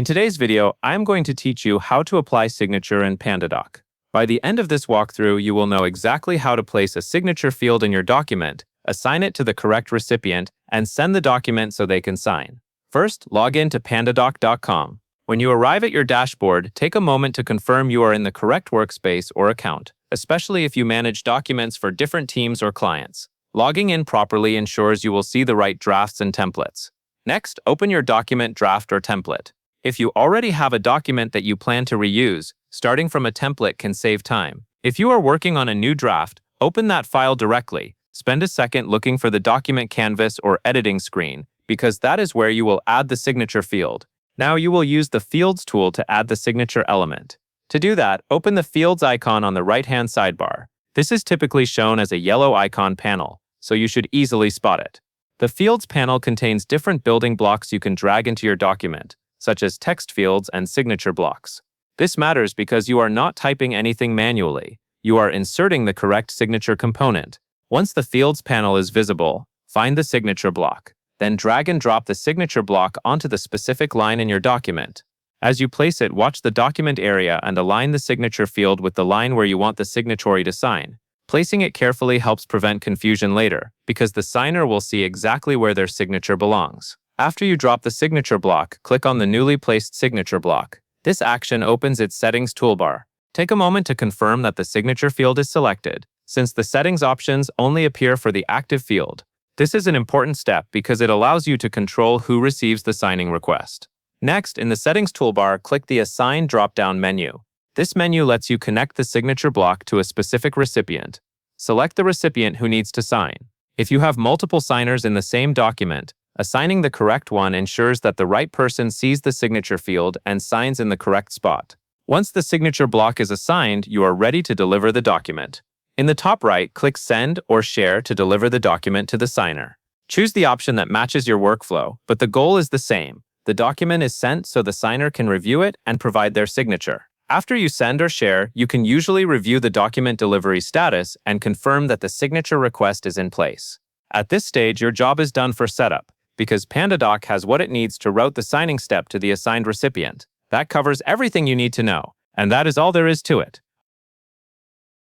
In today's video, I'm going to teach you how to apply signature in Pandadoc. By the end of this walkthrough, you will know exactly how to place a signature field in your document, assign it to the correct recipient, and send the document so they can sign. First, log in to pandadoc.com. When you arrive at your dashboard, take a moment to confirm you are in the correct workspace or account, especially if you manage documents for different teams or clients. Logging in properly ensures you will see the right drafts and templates. Next, open your document draft or template. If you already have a document that you plan to reuse, starting from a template can save time. If you are working on a new draft, open that file directly. Spend a second looking for the document canvas or editing screen, because that is where you will add the signature field. Now you will use the Fields tool to add the signature element. To do that, open the Fields icon on the right-hand sidebar. This is typically shown as a yellow icon panel, so you should easily spot it. The Fields panel contains different building blocks you can drag into your document, such as text fields and signature blocks. This matters because you are not typing anything manually. You are inserting the correct signature component. Once the Fields panel is visible, find the signature block. Then drag and drop the signature block onto the specific line in your document. As you place it, watch the document area and align the signature field with the line where you want the signatory to sign. Placing it carefully helps prevent confusion later, because the signer will see exactly where their signature belongs. After you drop the signature block, click on the newly placed signature block. This action opens its settings toolbar. Take a moment to confirm that the signature field is selected, since the settings options only appear for the active field. This is an important step because it allows you to control who receives the signing request. Next, in the settings toolbar, click the Assign drop-down menu. This menu lets you connect the signature block to a specific recipient. Select the recipient who needs to sign. If you have multiple signers in the same document, assigning the correct one ensures that the right person sees the signature field and signs in the correct spot. Once the signature block is assigned, you are ready to deliver the document. In the top right, click Send or Share to deliver the document to the signer. Choose the option that matches your workflow, but the goal is the same. The document is sent so the signer can review it and provide their signature. After you send or share, you can usually review the document delivery status and confirm that the signature request is in place. At this stage, your job is done for setup, because Pandadoc has what it needs to route the signing step to the assigned recipient. That covers everything you need to know, and that is all there is to it.